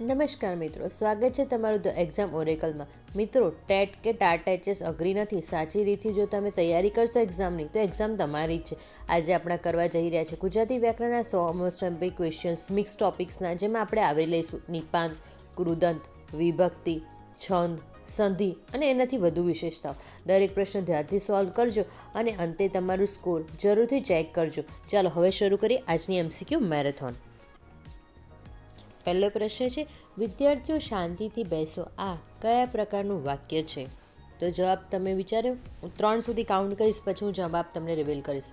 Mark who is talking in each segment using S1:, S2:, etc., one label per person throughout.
S1: નમસ્કાર મિત્રો, સ્વાગત છે તમારું ધ એક્ઝામ ઓરેકલમાં. મિત્રો, ટેટ કે ટાટ એચએસ અઘરી નથી. સાચી રીતથી જો તમે તૈયારી કરશો એક્ઝામની તો એક્ઝામ તમારી જ છે. આજે આપણે કરવા જઈ રહ્યા છે ગુજરાતી વ્યાકરણના 100 મોસ્ટ એમ્પી ક્વેશ્ચન્સ મિક્સ ટોપિક્સના, જેમાં આપણે આવરી લઈશું નિપાંત, કૃદંત, વિભક્તિ, છંદ, સંધિ અને એનાથી વધુ વિશેષતાઓ. દરેક પ્રશ્ન ધ્યાનથી સોલ્વ કરજો અને અંતે તમારું સ્કોર જરૂરથી ચેક કરજો. ચાલો હવે શરૂ કરીએ આજની એમસીક્યુ મેરેથોન. પહેલો પ્રશ્ન છે, વિદ્યાર્થીઓ શાંતિથી બેસો, આ કયા પ્રકારનું વાક્ય છે? તો જવાબ તમે વિચાર્યો. હું 3 સુધી કાઉન્ટ કરીશ, પછી હું જવાબ તમને રિવીલ કરીશ.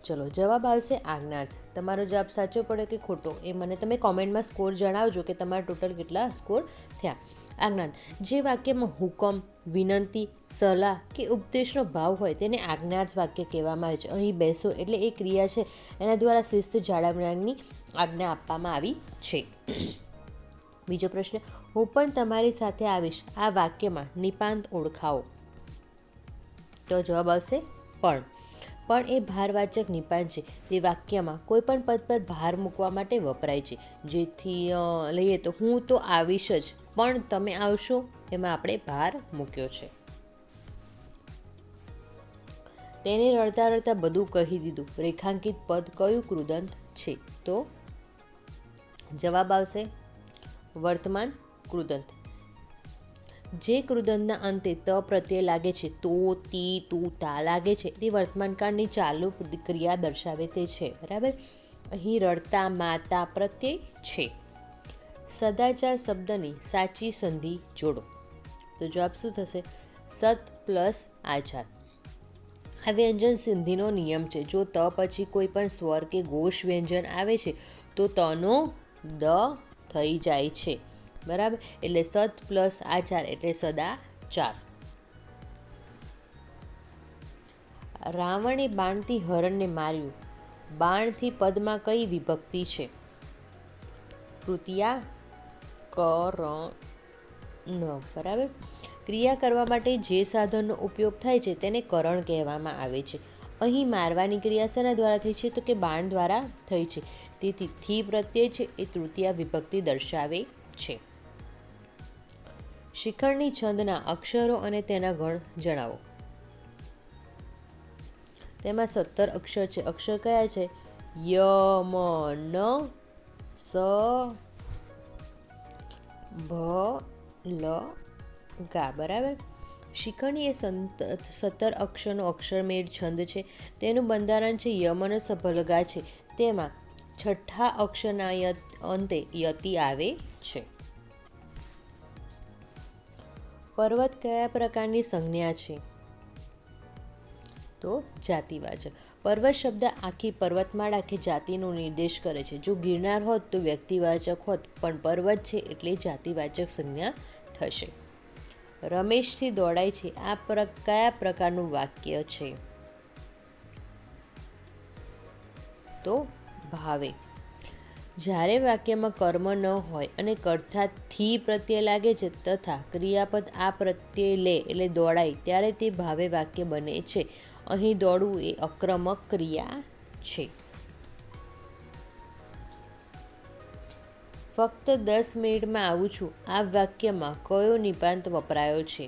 S1: ચલો, જવાબ આવશે આજ્ઞાર્થ. તમારો જવાબ સાચો પડે કે ખોટો એ મને તમે કોમેન્ટમાં સ્કોર જણાવજો કે તમારા ટોટલ કેટલા સ્કોર થયા. આજ્ઞાર્થ, જે વાક્યમાં હુકમ, વિનંતી, સલાહ કે ઉપદેશનો ભાવ હોય તેને આજ્ઞાર્થ વાક્ય કહેવામાં આવે છે. અહીં બેસો એટલે એ ક્રિયા છે, એના દ્વારા શિસ્ત જાળવવાની આજ્ઞા આપવામાં આવી છે. બીજો પ્રશ્ન, હું પણ તમારી સાથે આવીશ, આ વાક્યમાં નિપાંત ઓળખાવો. તો જવાબ આવશે પણ. પણ એ ભારવાચક નિપાંત છે. તે વાક્યમાં કોઈ પણ પદ પર ભાર મૂકવા માટે વપરાય છે. જેથી લઈએ તો હું તો આવીશ જ, પણ તમે આવશો, એમાં આપણે ભાર મૂક્યો છે. તેને રડતા રડતા બધું કહી દીધું. રેખાંકિત પદ કયું કૃદંત છે? તો જવાબ આવશે વર્તમાન કૃદંત. જે કૃદંતના અંતે ત પ્રત્યય લાગે છે, તો, તી, તું, તા લાગે છે, તે વર્તમાનકાળની ચાલુ ક્રિયા દર્શાવે તે છે. બરાબર. અહીં રડતા માતા પ્રત્યય છે. સદાચાર શબ્દની સાચી સંધિ જોડો. તો જવાબ શું થશે? સત પ્લસ આચાર. આ વ્યંજન સંધિનો નિયમ છે. જો ત પછી કોઈ પણ સ્વર કે ઘોષ વ્યંજન આવે છે તો તનો દ થઈ જાય છે. બરાબર. એટલે સત પ્લસ આચાર એટલે સદાચાર. રાવણે બાણથી હરણને માર્યું. બાણથી પદમાં કઈ વિભક્તિ છે? તૃતીયા કરણ. બરાબર. ક્રિયા કરવા માટે જે સાધનનો ઉપયોગ થાય છે તેને કરણ કહેવામાં આવે છે. અહીં મારવાની ક્રિયા શેના દ્વારા થઈ છે? તો કે બાણ દ્વારા થઈ છે. તેથી થી પ્રત્યય છે એ તૃતીયા વિભક્તિ દર્શાવે છે. શિખંડની છંદના અક્ષરો અને તેના ગણ જણાવો. તેમાં 17 અક્ષર છે. અક્ષર કયા છે? ય, મ, ન, સ, ભ, લ, ગા. બરાબર. શિખંડી એ 17 અક્ષરનો અક્ષરમેળ છંદ છે. તેનું બંધારણ છે યમન સભલગા છે. તેમાં છઠ્ઠા અક્ષરના અંતે યતિ આવે છે. પર્વત કયા પ્રકારની સંજ્ઞા છે? તો જાતિવાચક. પર્વત શબ્દ આખી પર્વતમાળા કે જાતિનો નિર્દેશ કરે છે. જો ગિરનાર હોત તો વ્યક્તિવાચક હોત, પણ પર્વત છે એટલે જાતિવાચક સંજ્ઞા થશે. રમેશથી દોડાય છે, આ કયા પ્રકારનું વાક્ય છે? તો ભાવે. જ્યારે વાક્યમાં કર્મ ન હોય અને કર્તા થી પ્રત્યય લાગે છે તથા ક્રિયાપદ આ પ્રત્યય લે એટલે દોડાય, ત્યારે તે ભાવે વાક્ય બને છે. અહીં દોડવું એ આક્રમક ક્રિયા છે. ફક્ત 10 મિનિટમાં આવું છું, આ વાક્યમાં કયો નિપાંત વપરાયો છે?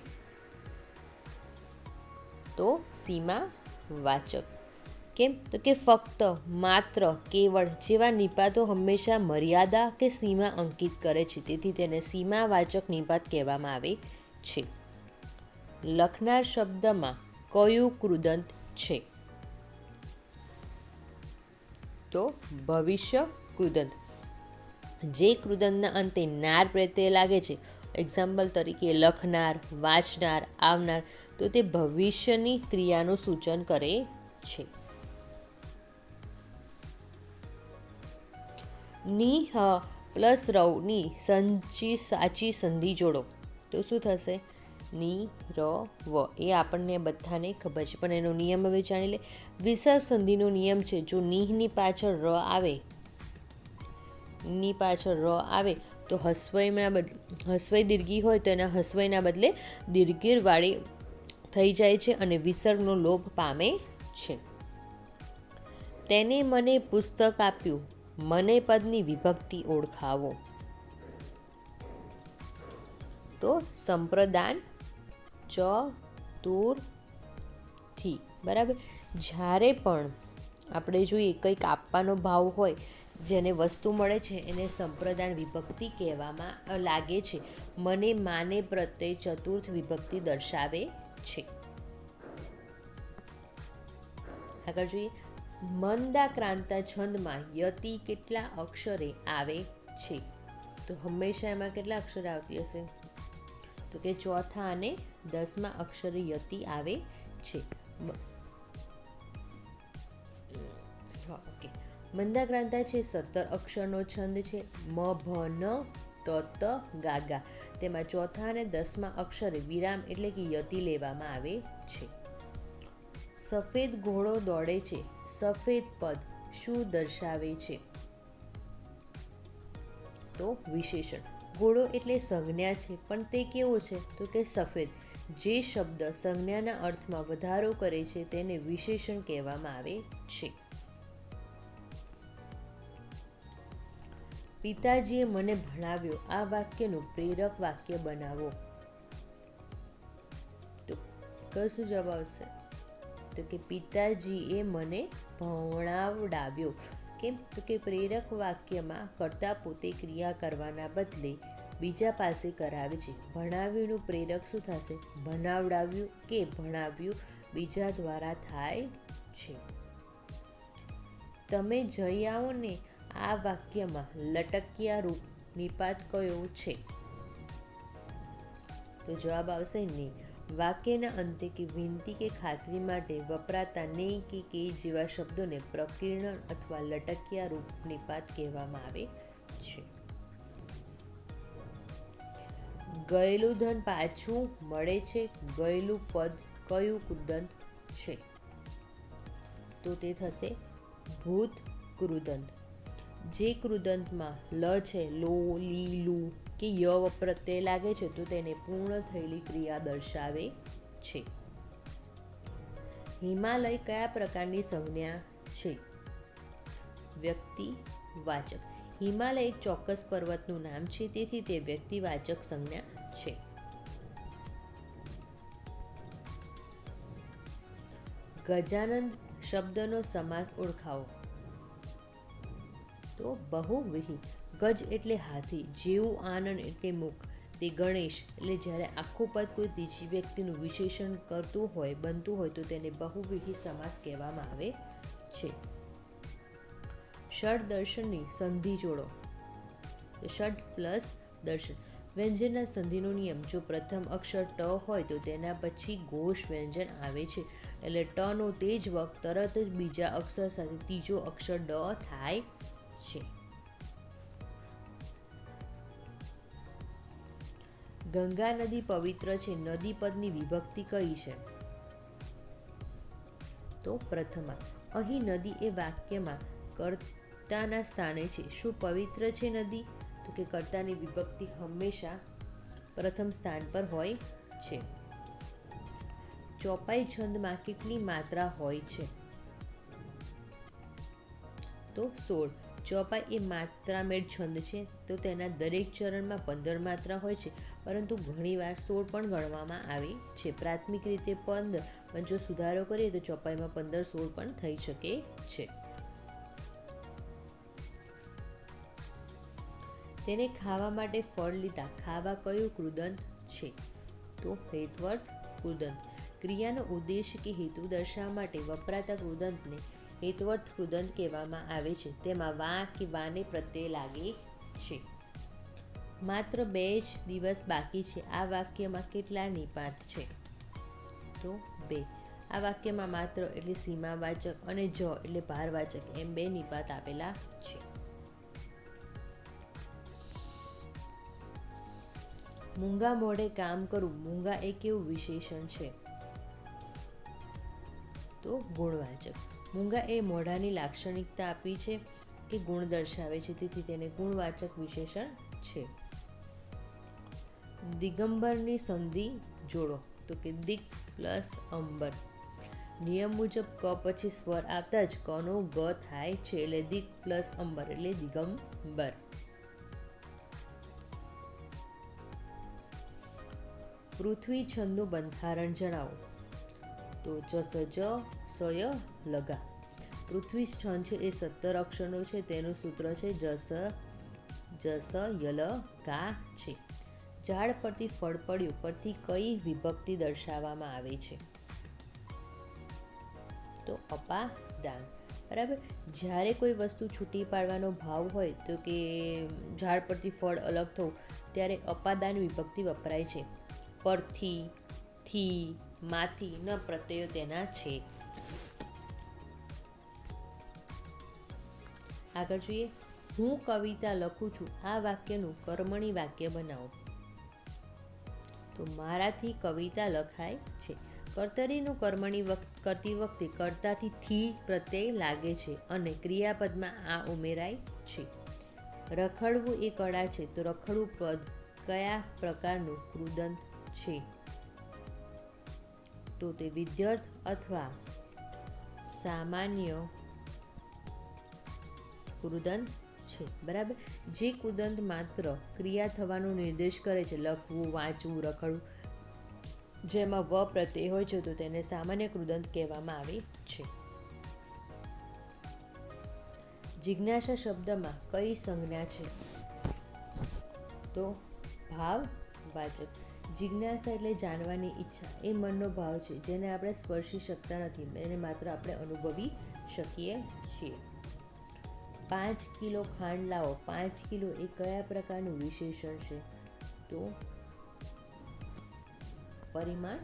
S1: તો સીમાવાચક. કેમ? તો કે ફક્ત, માત્ર, કેવળ જેવા નિપાતો હંમેશા મર્યાદા કે સીમા અંકિત કરે છે. તેથી તેને સીમાવાચક નિપાત કહેવામાં આવે છે. લખનાર શબ્દમાં કયું કૃદંત છે? તો ભવિષ્ય કૃદંત. જે કૃદંતના અંતે નાર પ્રત્યય લાગે છે, એક્ઝામ્પલ તરીકે લખનાર, વાંચનાર, આવનાર, તો તે ભવિષ્યની ક્રિયાનું સૂચન કરે છે. ની હ પ્લસ રવની સાચી સંધિ જોડો. તો શું થશે? ની ર વ. એ આપણને બધાને ખબર છે, પણ એનો નિયમ હવે જાણી લે. વિસર્ગ સંધિનો નિયમ છે, જો ની પાછળ ર આવે તો હસ્વઈ દીર્ઘી હોય તો એના હસ્વઈના બદલે દીર્ઘીર વાળી થઈ જાય છે અને વિસર્ગનો લોપ પામે છે. તેને મને પુસ્તક આપ્યું. મને પદની વિભક્તિ ઓળખાવો. તો સંપ્રદાન ચતુર્થી. બરાબર. જ્યારે પણ આપણે જોઈએ કંઈક આપવાનો ભાવ હોય, જેને વસ્તુ મળે છે એને સંપ્રદાન વિભક્તિ કહેવામાં લાગે છે. મને માને પ્રત્યે ચતુર્થ વિભક્તિ દર્શાવે છે. આગળ જોઈએ, મંદાક્રાંતા છંદમાં યતિ કેટલા અક્ષરે આવે છે? તો હંમેશા એમાં કેટલા અક્ષરે આવતી હશે? તો કે ચોથા અને 10મા અક્ષરે યતિ આવે છે. ઓકે. મંદાક્રાંતા છે 17 અક્ષરનો છંદ છે. મ ભ ન ત ત ગા ગા. તેમાં ચોથા અને 10મા અક્ષરે વિરામ એટલે કે યતિ લેવામાં આવે છે. સફેદ ઘોડો દોડે છે. સફેદ પદ શું દર્શાવે છે? તો વિશેષણ. ઘોડો એટલે સંજ્ઞા છે, પણ તે કેવો છે? તો કે સફેદ. જે શબ્દ સંજ્ઞાના અર્થમાં વધારો કરે છે તેને વિશેષણ કહેવામાં આવે છે. પિતાજીએ મને ભણાવ્યો. આ વાક્યનું પ્રેરક વાક્ય બનાવો. તો કશું જવાબ આવશે? તો કે પિતાજીએ મને ભણાવડાવ્યો. કેમ? તો કે પ્રેરક વાક્યમાં કર્તા પોતે ક્રિયા કરવાના બદલે બીજા પાસે કરાવે છે. ભણાવ્યુંનું પ્રેરક શું થશે? ભણાવડાવ્યું કે ભણાવ્યું બીજા દ્વારા થાય છે. તમે જઈ આવો ને. આ વાક્યમાં લટકિયા રૂપ નિપાત કયો છે? તો જવાબ આવશે નહીં. વાક્યના અંતે કે વિનંતી કે ખાતરી માટે વપરાતા ને કે જેવા શબ્દોને પ્રકીર્ણન અથવા લટકિયા રૂપ નિપાત કહેવામાં આવે છે. ગયેલું ધન પાછું મળે છે. ગયેલું પદ કયું કૃદંત છે? તો તે થશે ભૂત કૃદંત. જે કૃદંતમાં લ છે, લો, લી, લુ કે ય પ્રત્યય લાગે છે તો તેને પૂર્ણ થયેલી ક્રિયા દર્શાવે છે. હિમાલય કયા પ્રકારની સંજ્ઞા છે? વ્યક્તિવાચક. હિમાલય એક ચોક્કસ પર્વતનું નામ છે, તેથી તે વ્યક્તિવાચક સંજ્ઞા છે. ગજાનંદ શબ્દનો સમાસ ઓળખાવો. તો બહુવ્રીહી. ગજ એટલે હાથી, જેવું આનંદ એટલે મુખ. તે ગણેશ એટલે જ્યારે આખું પદ કોઈ ત્રીજી વ્યક્તિનું વિશેષણ કરતું હોય, બનતું હોય તો તેને બહુવ્રીહી સમાસ કહેવામાં આવે છે. ષડ દર્શનની સંધિ જોડો. ષડ પ્લસ દર્શન. વ્યંજનના સંધિનો નિયમ. જો પ્રથમ અક્ષર ટ હોય તો તેના પછી ઘોષ વ્યંજન આવે છે. એટલે ટ નો તે જ વખત તરત જ બીજા અક્ષર સાથે ત્રીજો અક્ષર ડ થાય છે. ગંગા નદી પવિત્ર છે. નદી પદની વિભક્તિ કઈ છે? તો પ્રથમા. અહીં નદી એ વાક્યમાં કર્તાના સ્થાને છે. શું પવિત્ર છે નદી? તો કે કર્તાની વિભક્તિ હંમેશા પ્રથમ સ્થાન પર હોય છે. ચોપાઈ છંદમાં કેટલી માત્રા હોય છે? તો 16. ચોપાઈ એ માત્રામેળ છંદ છે, તો તેના દરેક ચરણમાં 15 માત્રા હોય છે, પરંતુ ઘણીવાર 16 પણ ગણવામાં આવે છે. પ્રાથમિક રીતે 15, પણ જો સુધારો કરીએ તો ચોપાઈમાં 15, 16 પણ થઈ શકે છે. તેને ખાવા માટે ફળ લીધા. ખાવા કયું કૃદંત છે? તો હેત્વર્થ કૃદંત. ક્રિયાનો ઉદ્દેશ કે હેતુ દર્શાવવા માટે વપરાતા કૃદંતને હેત્વર્થ કૃદંત કહેવામાં આવે છે. તેમાં વા કે વાને પ્રત્યય લાગે છે. માત્ર 2 જ દિવસ બાકી છે. આ વાક્યમાં કેટલા નિપાત છે? તો 2. આ વાક્યમાં માત્ર એટલે સીમાવાચક અને જ એટલે ભારવાચક એમ 2 નિપાત આપેલા છે. મૂંગા મોઢે કામ કરવું. મૂંગા એ કેવું વિશેષણ છે? તો ગુણવાચક. મૂંગા એ મોઢાની લાક્ષણિકતા આપી છે કે ગુણ દર્શાવે છે, તેથી તેને ગુણવાચક વિશેષણ છે. દિગંબરની સંધિ જોડો. તો કે દિક પ્લસ અંબર. નિયમ મુજબ ક પછી સ્વર આવતા જ કનો ગ થાય છે, એટલે દિક પ્લસ અંબર એટલે દિગંબર. પૃથ્વી છંદનું બંધારણ જણાવો. તો જસ જ સય લગા. પૃથ્વી છંદ છે એ 17 અક્ષરનો છે. તેનું સૂત્ર છે જસ યલ કા છે. ઝાડ પરથી ફળ પડ્યું પરથી કઈ વિભક્તિ દર્શાવવામાં આવે છે? તો અપાદાન. બરાબર. જ્યારે કોઈ વસ્તુ છૂટી પાડવાનો ભાવ હોય તો કે ઝાડ પરથી ફળ અલગ થવું, ત્યારે અપાદાન વિભક્તિ વપરાય છે. પરથી, થી, માંથી ન પ્રત્યયો તેના છે. આગળ જોઈએ. હું કવિતા લખું છું. આ વાક્યનું કર્મણી વાક્ય બનાવો. તો મારાથી કવિતા લખાય છે. કર્તરીનું કર્મણી કરતી વખતે કર્તાથી થી પ્રત્યય લાગે છે અને ક્રિયાપદમાં આ ઉમેરાય છે. રખડવું એ કળા છે. તો રખડવું પદ કયા પ્રકારનું કૃદંત છે? તો તે વિધ્યર્થ અથવા સામાન્ય કૃદંત છે. બરાબર. જે કૃદંત માત્ર ક્રિયા થવાનો નિર્દેશ કરે છે, લખવું, વાંચવું, રખડવું, જેમાં વ પ્રત્યય હોય છે, તો તેને સામાન્ય કૃદંત કહેવામાં આવે છે. જિજ્ઞાસા શબ્દમાં કઈ સંજ્ઞા છે? તો ભાવવાચક. જિજ્ઞાસા એટલે જાણવાની ઈચ્છા. એ મનનો ભાવ છે જેને આપણે સ્પર્શી શકતા નથી, એને માત્ર આપણે અનુભવી શકીએ છીએ. 5 કિલો ખાંડ લાવો. 5 કિલો એ કયા પ્રકારનું વિશેષણ છે? તો પરિમાણ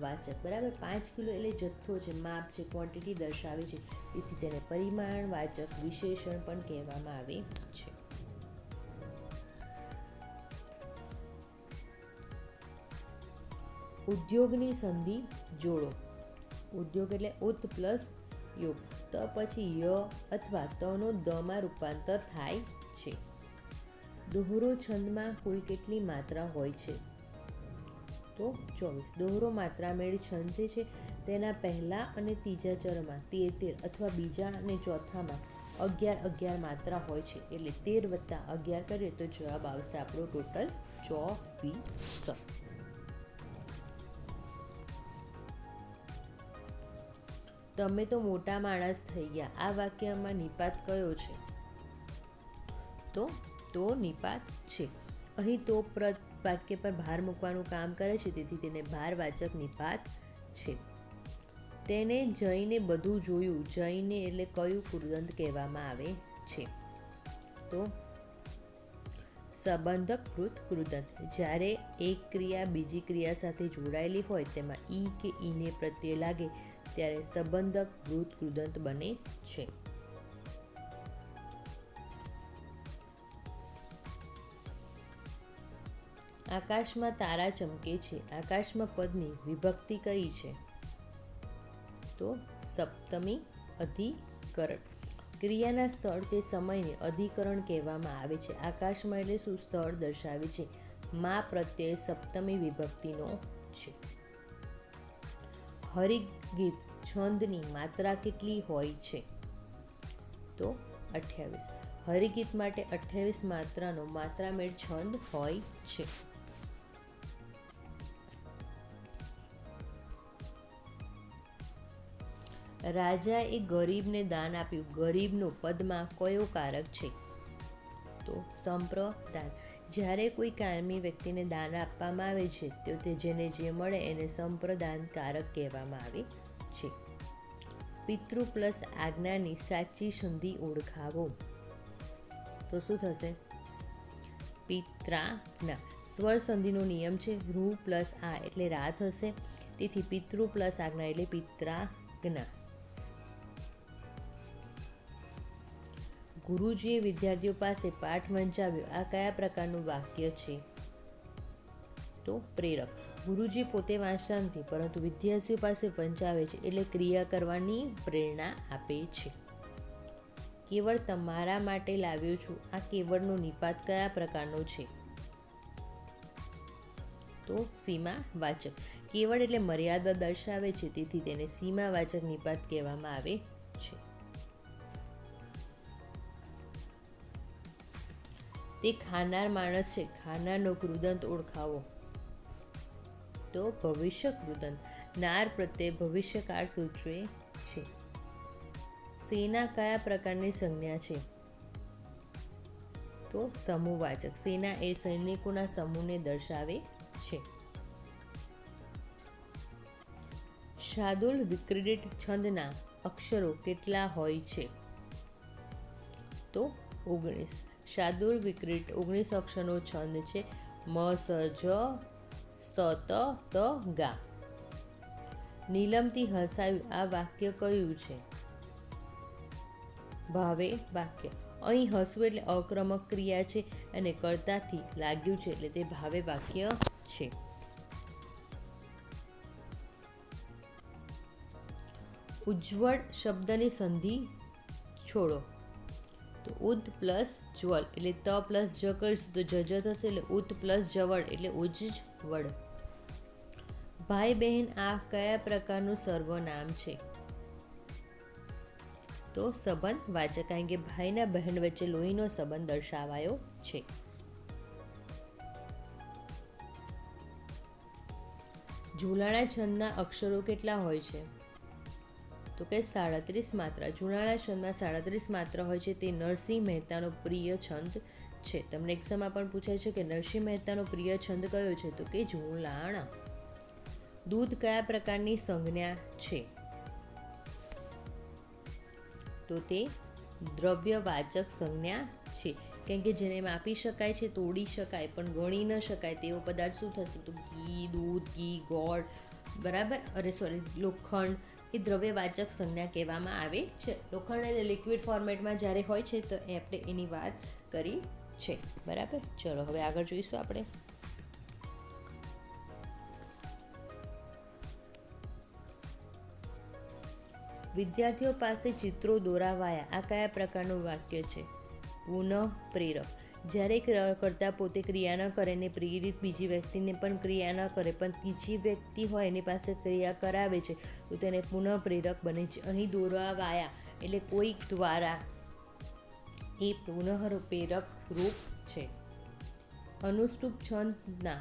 S1: વાચક. બરાબર. 5 કિલો એટલે જથ્થો છે, માપ છે, ક્વોન્ટિટી દર્શાવે છે. તેથી તેને પરિમાણ વાચક વિશેષણ પણ કહેવામાં આવે છે. ઉદ્યોગની સંધિ જોડો. ઉદ્યોગ એટલે ઉત પ્લસ યોગ. ત પછી ય અથવા તનો દમાં રૂપાંતર થાય છે. દોહરો છંદમાં કુલ કેટલી માત્રા હોય છે? તો 24. દોહરો માત્રામેળ છંદ છે તેના પહેલા અને ત્રીજા ચરમાં 13 અથવા બીજા અને ચોથામાં 11 માત્રા હોય છે. એટલે 13 + 11 કરીએ તો જવાબ આવશે આપણો ટોટલ 24. તમે તો મોટા માણસ થઈ ગયા. આ વાક્યમાં નિપાત કયો છે? તો નિપાત છે. અહીં તો વાક્ય પર ભાર મૂકવાનું કામ કરે છે, તેથી તેને ભારવાચક નિપાત છે. તેને જઈને બધું જોયું. જઈને એટલે કયું કૃદંત કહેવામાં આવે છે? તો સંબંધકૃત કૃદંત. જ્યારે એક ક્રિયા બીજી ક્રિયા સાથે જોડાયેલી હોય તેમાં ઈ કે ઈને પ્રત્યય લાગે ત્યારે સંબંધકૃત કૃદંત બને છે. આકાશમાં તારા ચમકે છે. આકાશમાં પદની વિભક્તિ કઈ છે? તો સપ્તમી અધિકરણ. ક્રિયાના સ્થળ કે સમયને અધિકરણ કહેવામાં આવે છે. આકાશમાં એટલે શું? સ્થળ દર્શાવે છે. માં પ્રત્યય સપ્તમી વિભક્તિનો છે. હરિગીત છંદની માત્રા કેટલી હોય છે? તો 28. હરિગીત માટે 28 માત્રાનો માત્રામેળ છંદ હોય છે. રાજાએ ગરીબને દાન આપ્યું. ગરીબનો પદમાં કયો કારક છે? તો સંપ્રદાન. જ્યારે કોઈ કાયમી વ્યક્તિને દાન આપવામાં આવે છે તો તે જેને જે મળે એને સંપ્રદાન કારક કહેવામાં આવે છે. પિતૃ પ્લસ આજ્ઞાની સાચી સંધિ ઓળખાવો. તો શું થશે? પિત્રાજ્ઞા. સ્વર સંધિનો નિયમ છે રૂ પ્લસ આ એટલે રા થશે. તેથી પિતૃ પ્લસ આજ્ઞા એટલે પિત્રાજ્ઞા. ગુરુજીએ વિદ્યાર્થીઓ પાસે પાઠ વંચાવ્યો. આ કયા પ્રકારનું વાક્ય છે? તો પ્રેરક. ગુરુજી પોતે વાંચતા નથી પરંતુ વિદ્યાર્થીઓ પાસે વંચાવે છે એટલે ક્રિયા કરવાની પ્રેરણા આપે છે. કેવળ તમારા માટે લાવ્યો છું. આ કેવળનો નિપાત કયા પ્રકારનો છે? તો સીમાવાચક. કેવળ એટલે મર્યાદા દર્શાવે છે, તેથી તેને સીમાવાચક નિપાત કહેવામાં આવે છે. તે ખાનાર માણસ છે. ખાનારનો કૃદંત ઓળખાવો. તો ભવિષ્ય કૃદંત નાર પ્રત્યે ભવિષ્યકાળ સૂચવે છે. સેના કયા પ્રકારની સંજ્ઞા છે? તો સમૂહવાચક. સેના એ સૈનિકોના સમૂહને દર્શાવે છે. શાર્દૂલ વિક્રીડિત છંદના અક્ષરો કેટલા હોય છે? તો 19. શાર્દૂલ વિક્રીડિત 19 અક્ષરનો છંદ છે. મ સ જ સ ત ત ગા. નીલમથી હસાયું આ વાક્ય કયું છે? ભાવે વાક્ય. અહીં હસવું એટલે અક્રમક ક્રિયા છે અને કર્તાથી લાગ્યું છે એટલે તે ભાવે વાક્ય છે. ઉજ્જવળ શબ્દની સંધિ છોડો. તો ઉદ પ્લસ જ્વલ એટલે ત પ્લસ જ કરીશું તો જજ થશે એટલે ઉત પ્લસ જવળ એટલે ઉજ્જવળ. ભાઈ બહેન આ કયા પ્રકારનું સર્વનામ છે? તો સંબંધ વાચક, કારણ કે ભાઈના બહેન વચ્ચે લોહીનો સંબંધ દર્શાવાયો છે. ઝૂલાણા છંદના અક્ષરો કેટલા હોય છે? તો કે 37 માત્રા. ઝૂલાણા છંદમાં 37 માત્રા હોય છે. તે નરસિંહ મહેતાનો પ્રિય છંદ છે. તમને એક્ઝામમાં પણ પૂછાય છે કે નરસિંહ મહેતાનો પ્રિય છંદ કયો છે? તો કે ઝૂલાણા. દૂધ કયા પ્રકારની સંજ્ઞા છે? તો તે દ્રવ્યવાચક સંજ્ઞા છે, કેમ કે જેને માપી શકાય છે, તોડી શકાય પણ ગણી ન શકાય તેવો પદાર્થ શું થશે? તો ઘી, દૂધ, ઘી, ગોળ, બરાબર. લોખંડ એ દ્રવ્યવાચક સંજ્ઞા કહેવામાં આવે છે. લોખંડ એટલે લિક્વિડ ફોર્મેટમાં જ્યારે હોય છે તો આપણે એની વાત કરી છે, બરાબર. ચલો હવે આગળ જોઈશું આપણે. વિદ્યાર્થીઓ પાસે ચિત્રો દોરાવાયા આ કયા પ્રકારનું વાક્ય છે? પુનઃ પ્રેરક. જ્યારે કર્તા પોતે ક્રિયા ન કરે ને પ્રેરિત બીજી વ્યક્તિને પણ ક્રિયા ન કરે પણ ત્રીજી વ્યક્તિ હોય એની પાસે ક્રિયા કરાવે છે તો તેને પુનઃ પ્રેરક બને છે. અહીં દોરાવાયા એટલે કોઈક દ્વારા એ પુનઃ પ્રેરક રૂપ છે. અનુષ્ટુપ છંદના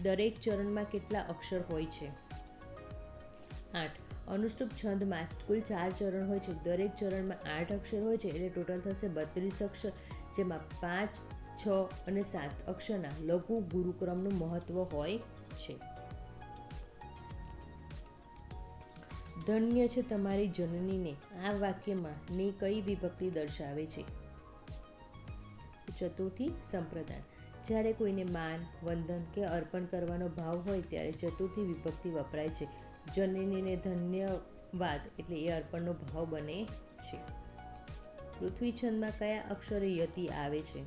S1: દરેક ચરણમાં કેટલા અક્ષર હોય છે? 8. અનુષ્ટુપ છંદમાં કુલ 4 ચરણ હોય છે. દરેક ચરણમાં 8 અક્ષર હોય છે એટલે ટોટલ થશે 32 અક્ષર, જેમાં 5, 6 અને 7 અક્ષરના લઘુ ગુરુક્રમનું મહત્વ હોય છે. ધન્ય છે તમારી જનનીને આ વાક્યમાં ની કઈ વિભક્તિ દર્શાવે છે? ચતુર્થી સંપ્રદાન. જ્યારે કોઈને માન, વંદન કે અર્પણ કરવાનો ભાવ હોય ત્યારે ચતુર્થી વિભક્તિ વપરાય છે. જનનીને ધન્યવાદ એટલે એ અર્પણનો ભાવ બને છે. પૃથ્વી છંદમાં કયા અક્ષરે યતિ આવે છે?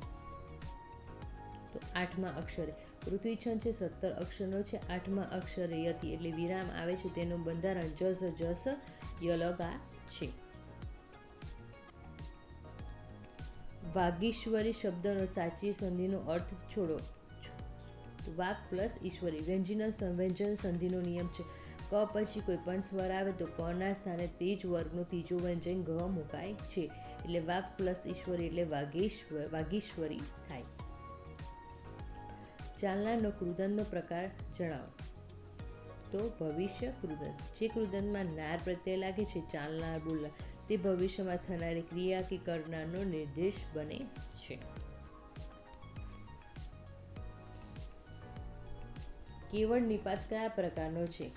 S1: તો 8મા અક્ષરે. પૃથ્વી છંદ છે 17 અક્ષરનો છે. 8મા અક્ષરે યતિ એટલે વિરામ આવે છે. તેનું બંધારણ જસ જસ યલગા છે. વાગીશ્વરી શબ્દનો સાચી સંધિનો અર્થ છોડો. વાગ પ્લસ ઈશ્વરી વ્યંજન સંધિનો નિયમ છે. ક પછી કોઈ પણ સ્વર આવે તો ક ના સ્થાને તે જ વર્ગનો ત્રીજો વ્યંજન ગ મુકાય છે. એટલે વાગ પ્લસ ઈશ્વરી એટલે વાગીશ્વરી થાય. ચાલનારનો કૃદંતનો પ્રકાર જણાવો. તો ભવિષ્ય કૃદંત. જે કૃદંતમાં નાર પ્રત્યય લાગે છે, ચાલનાર, બોલનાર, તે ભવિષ્યમાં થનારી ક્રિયા કે કરનારનો નિર્દેશ બને છે. કેવળ નિપાત કયા પ્રકારનો છે?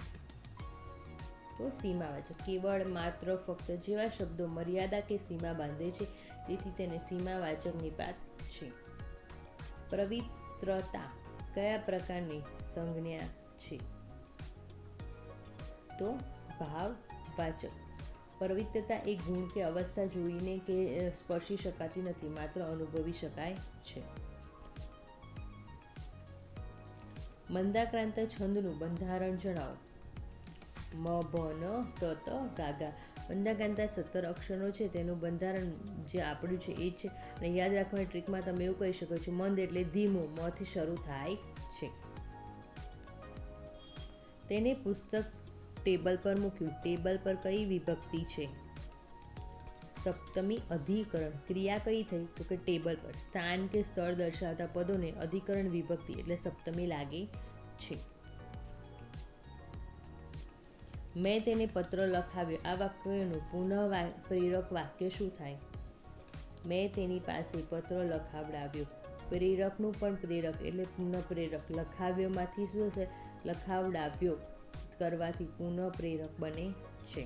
S1: તો સીમાવાચક. કેવળ, માત્ર, ફક્ત જેવા શબ્દો મર્યાદા કે સીમા બાંધે છે તેથી તેને સીમાવાચક નિપાત છે. પવિત્રતા કયા પ્રકારની સંજ્ઞા છે? તો ભાવવાચક. પવિત્રતા એક ગુણ કે અવસ્થા જોઈને કે સ્પર્શી શકાતી નથી, માત્ર અનુભવી શકાય છે. મંદાક્રાંત છંદનું બંધારણ જણાવો. મ ભ ન ત ત ગા ગા. મંદાક્રાંતા 17 અક્ષરનો છે. તેનું બંધારણ જે આપણું છે એ છે. અને યાદ રાખવાની ટ્રીકમાં તમે એવું કહી શકો છો, મંદ એટલે ધીમું, મથી શરૂ થાય છે. તેને પુસ્તક ટેબલ પર મૂક્યું. ટેબલ પર કઈ વિભક્તિ છે? સપ્તમી અધિકરણ. ક્રિયા કઈ થઈ? તો કે ટેબલ પર. સ્થાન કે સ્થળ દર્શાવતા પદોને અધિકરણ વિભક્તિ એટલે સપ્તમી લાગે છે. મેં તેને પત્ર લખાવ્યો. આ વાક્યનું પુનઃ પ્રેરક વાક્ય શું થાય? મેં તેની પાસે પત્ર લખાવડાવ્યો. પ્રેરકનું પણ પ્રેરક એટલે પુનઃ પ્રેરક. લખાવ્યોમાંથી શું હશે? લખાવડાવ્યો કરવાથી પુનઃ પ્રેરક બને છે.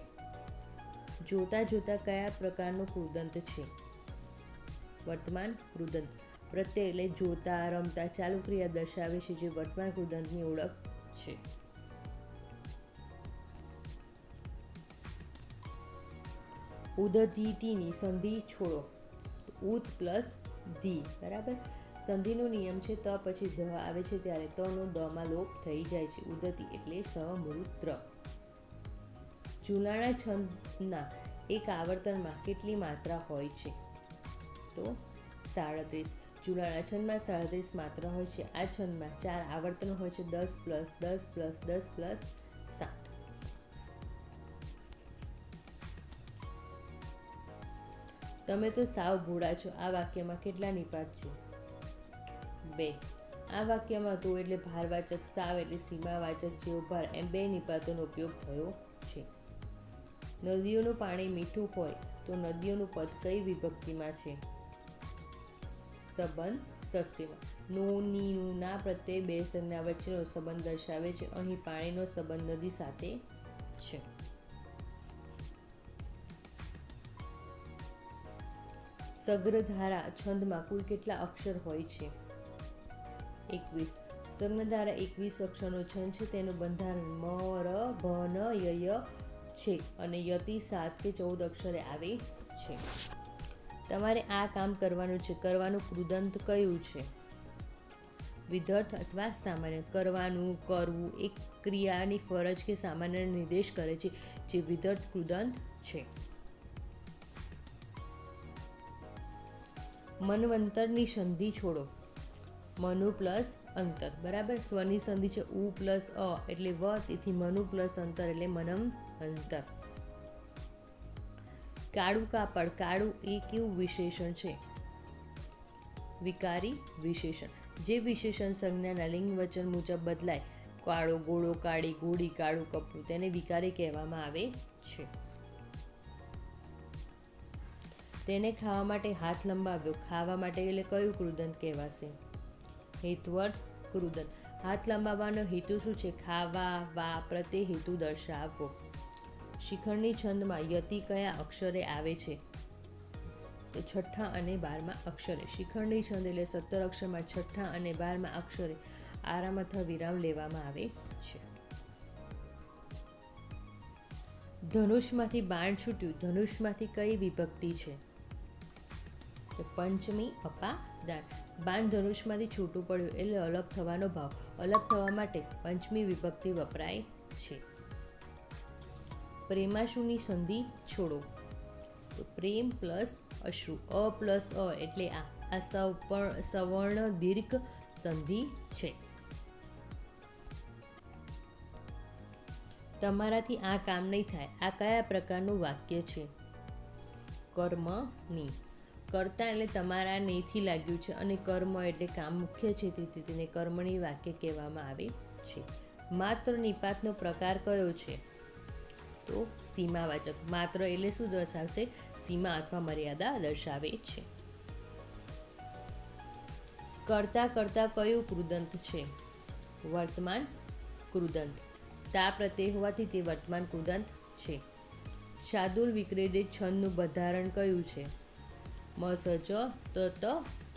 S1: જોતા જોતા કયા પ્રકારનું કૃદંત છે? વર્તમાન કૃદંત. પ્રત્યય એટલે જોતા, રમતા, ચાલુ ક્રિયા દર્શાવે છે, જે વર્તમાન કૃદંતની ઓળખ છે. ઉદધીતિની સંધિ છોડો. ઉદ પ્લસ ધી, બરાબર. સંધિનો નિયમ છે ત પછી ધ આવે છે ત્યારે તનો દમાં લોપ થઈ જાય છે. ઉદતી એટલે સમૃદ્ધ. ઝૂલાણા છંદના એક આવર્તનમાં કેટલી માત્રા હોય છે? તો 37. ઝૂલાણા છંદમાં 37 માત્રા હોય છે. આ છંદમાં 4 આવર્તન હોય છે, 10 પ્લસ 10 પ્લસ 10 પ્લસ 7. તમે તો સાવ ભોળા છો. આ વાક્યમાં કેટલા નિપાત છે? 2. આ વાક્યમાં તો એટલે ભારવાચક, સાવ એટલે સીમાવાચક, જેવો ભાર, એમ 2 નિપાતોનો ઉપયોગ થયો છે. નદીઓનું પાણી મીઠું હોય તો નદીઓનું પદ કઈ વિભક્તિમાં છે? સંબંધ ષષ્ઠીમાં. નું, ની, નું, ના પ્રત્યય 2 સંજ્ઞા વચ્ચેનો સંબંધ દર્શાવે છે. અહીં પાણીનો સંબંધ નદી સાથે છે. સગ્રધારા છંદમાં કુલ કેટલા અક્ષર હોય છે? 21. સગ્રધારા 21 અક્ષરનો છંદ છે. તેનું બંધારણ મ, ર, ભ, ન, ય છે અને યતિ 7 કે 14 અક્ષરે આવે છે. તમારે આ કામ કરવાનું છે. કરવાનું કૃદંત કયું છે? વિધર્થ અથવા સામાન્ય. કરવાનું, કરવું એક ક્રિયાની ફરજ કે સામાન્ય નિર્દેશ કરે છે, જે વિધર્થ કૃદંત છે. મન્વંતરની સંધિ છોડો. મનુ પ્લસ અંતર, બરાબર. સ્વરની સંધિ છે ઉ પ્લસ અ એટલે વ, તેથી મનુ પ્લસ અંતર એટલે મનમ અંતર. કાળું કાપડ. કાળું એ કેવું વિશેષણ છે? વિકારી વિશેષણ. જે વિશેષણ સંજ્ઞાના લિંગ વચન મુજબ બદલાય, કાળો, ગોળો, કાળી, ગોળી, કાળું કપડું, તેને વિકારી કહેવામાં આવે છે. તેને ખાવા માટે હાથ લંબાવ્યો. ખાવા માટે એટલે કયું કૃદંત કહેવાશે? હેત્વર્થ કૃદંત. હાથ લંબાવવાનો હેતુ શું છે? ખાવા, વા પ્રત્યે હેતુ દર્શાવવો. શિખંડી છંદમાં યતિ કયા અક્ષરે આવે છે? તો 6ઠ્ઠા અને 12મા અક્ષરે. શિખંડી છંદ એટલે 17 અક્ષરમાં 6ઠ્ઠા અને 12મા અક્ષરે આરામ અથવા વિરામ લેવામાં આવે છે. ધનુષમાંથી બાણ છૂટ્યું. ધનુષમાંથી કઈ વિભક્તિ છે? તો પંચમી અપાદાન. બાણ ધનુષમાંથી છૂટું પડ્યું એટલે અલગ થવાનો ભાવ. અલગ થવા માટે પંચમી વિભક્તિ વપરાય છે. પ્રેમાશુની સંધિ છોડો. તો પ્રેમ પ્લસ અશ્રુ. અ પ્લસ અ એટલે આ સવર્ણ દીર્ઘ સંધિ છે. તમારાથી આ કામ નહીં થાય. આ કયા પ્રકારનું વાક્ય છે? કર્મની. કર્તા એટલે તમારા નેથી લાગ્યું છે અને કર્મ એટલે કામ મુખ્ય છે, તેથી તેને કર્મણી વાક્ય કહેવામાં આવે છે. માત્ર નિપાતનો પ્રકાર કયો છે? તો સીમાવાચક. માત્ર એટલે શું દર્શાવશે? સીમા અથવા મર્યાદા દર્શાવે છે. કરતા કરતા કયું કૃદંત છે? વર્તમાન કૃદંત. તા પ્રત્યય હોવાથી તે વર્તમાન કૃદંત છે. શાર્દુલ વિક્રેડિત છંદનું બંધારણ કયું છે? મ, સ, ચ, ત, ત,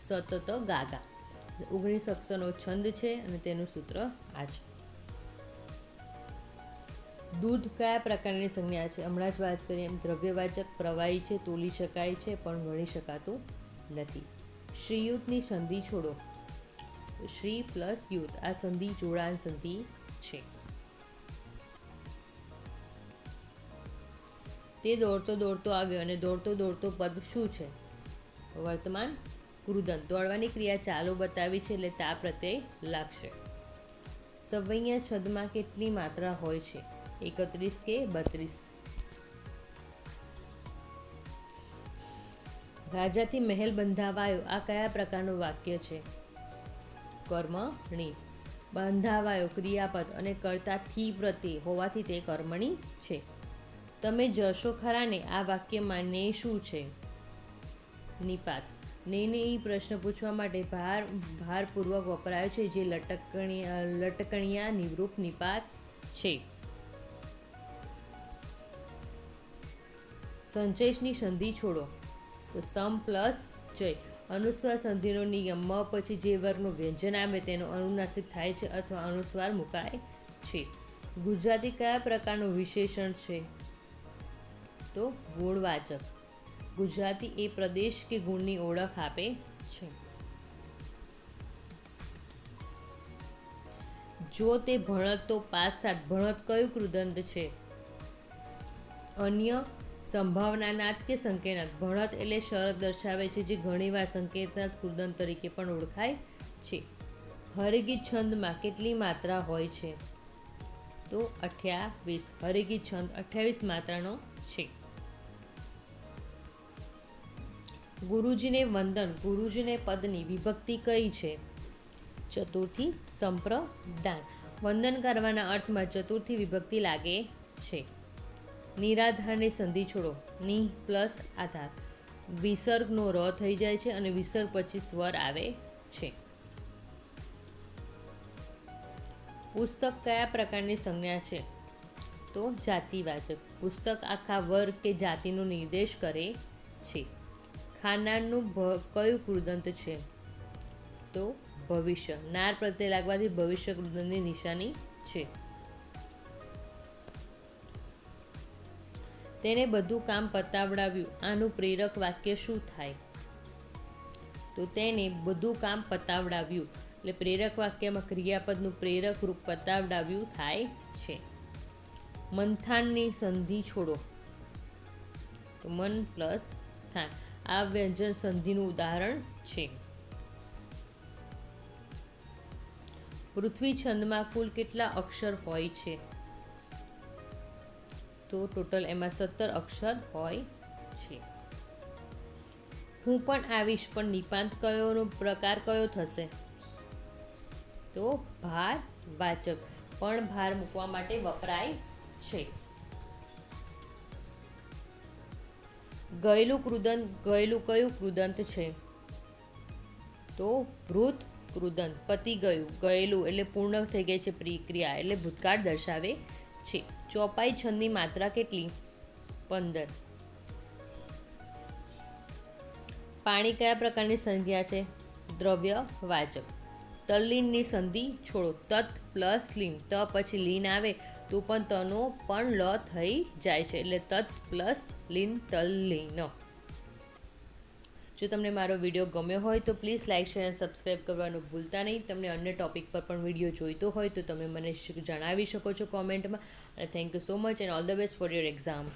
S1: સતત, ગાગા. 19 અક્ષરનો છંદ છે અને તેનું સૂત્ર આ છે. દૂધ કયા પ્રકારની સંજ્ઞા છે? હમણાં જ વાત કરીએ એમ દ્રવ્યવાચક, પ્રવાહી છે, તોલી શકાય છે પણ ગણી શકાતું નથી. શ્રીયુતની સંધિ છોડો. શ્રી પ્લસ યુત. આ સંધિ જોડાણ સંધિ છે. તે દોડતો દોડતો આવ્યો અને દોડતો દોડતો પદ શું છે? વર્તમાન કૃદંત. દોડવાની ક્રિયા ચાલુ બતાવી છે એટલે તા પ્રત્યય લાગશે. સવૈયા છંદમાં કેટલી માત્રા હોય છે? 31 કે 32? રાજાથી મહેલ બંધાવાયો. આ કયા પ્રકારનું વાક્ય છે? કર્મણી. બંધાવાયો ક્રિયાપદ અને કર્તા થી પ્રત્યે હોવાથી તે કર્મણી છે. તમે જશો ખરા ને આ વાક્યમાં ને શું છે? નિપાત. ને એ પ્રશ્ન પૂછવા માટે ભારપૂર્વક વપરાયો છે, જે લટકણિયા નિવૃત્ત નિપાત છે. સંચેશની સંધિ છોડો. તો સમ પ્લસ જય. અનુસ્વાર સંધિનો નિયમ મ પછી જે વર્ગનું વ્યંજન આવે તેનો અનુનાસિક થાય છે અથવા અનુસ્વાર મુકાય છે. ગુજરાતી કયા પ્રકારનું વિશેષણ છે? તો ગુણવાચક. ગુજરાતી એ પ્રદેશ કે ગુણની ઓળખ આપે છે. જો તે ભણત તો પાસ થાત. ભણત કયું કૃદંત છે? અન્ય, સંભાવનાનાદ કે સંકેતનાદ. ભણત એટલે શરત દર્શાવે છે, જે ઘણીવાર સંકેતનાદ કૃદંત તરીકે પણ ઓળખાય છે. હરિગીત છંદમાં કેટલી માત્રા હોય છે? તો 28. હરિગીત છંદ 28 માત્રાનો છે. ગુરુજીને વંદન. ગુરુજીને પદની વિભક્તિ કઈ છે? ચતુર્થી સંપ્રદાન. વંદન કરવાના અર્થમાં ચતુર્થી વિભક્તિ લાગે છે. નિરાધારની સંધિ છોડો. ની પ્લસ આધાર. વિસર્ગનો ર થઈ જાય છે અને વિસર્ગ પછી સ્વર આવે છે. પુસ્તક કયા પ્રકારની સંજ્ઞા છે? તો જાતિવાચક. પુસ્તક આખા વર્ગ કે જાતિનો નિર્દેશ કરે છે. ખાનારનું કયું કૃદંત છે? તો ભવિષ્ય. નાર પ્રત્યે લાગવાથી ભવિષ્ય કૃદંતની નિશાની છે. તેને બધું કામ પતાવડાવ્યું. આનું પ્રેરક વાક્ય શું થાય? તો તેને બધું કામ પતાવડાવ્યું. એટલે પ્રેરક વાક્યમાં ક્રિયાપદનું પ્રેરક રૂપ પતાવડાવ્યું થાય છે. મંથાનની સંધિ છોડો. તો મન પ્લસ થાન. આ વ્યંજન સંધિનું ઉદાહરણ છે. પૃથ્વી છંદમાં કુલ કેટલા અક્ષર હોય છે? તો ટોટલ એમાં 17 અક્ષર હોય છે. હું પણ આવીશ, પણ નિપાત કયોનો પ્રકાર કયો થશે? તો ભારવાચક. પણ ભાર મૂકવા માટે વપરાય છે. ગયેલું કયું કૃદંત છે? તો વૃત કૃદંત. પતી ગયું. ગયેલું એટલે પૂર્ણ થઈ ગઈ છે ક્રિયા, એટલે ભૂતકાળ દર્શાવે છે. ચોપાઈ છંદની માત્રા કેટલી? 15. પાણી કયા પ્રકારની સંજ્ઞા છે? દ્રવ્યવાચક. તલ્લીનની સંધિ છોડો. તત પ્લસ લીન. ત પછી લીન આવે તો પણ તનો પણ લ થઈ જાય છે, એટલે તત પ્લસ લીન તલ્લીન. જો તમને મારો વિડીયો ગમ્યો હોય તો પ્લીઝ લાઇક શેર અને સબસ્ક્રાઈબ કરવાનું ભૂલતા નહીં. તમને અન્ય ટોપિક પર પણ વિડીયો જોઈતો હોય તો તમે મને જણાવી શકો છો કોમેન્ટમાં. અને thank you so much and all the best for your exam.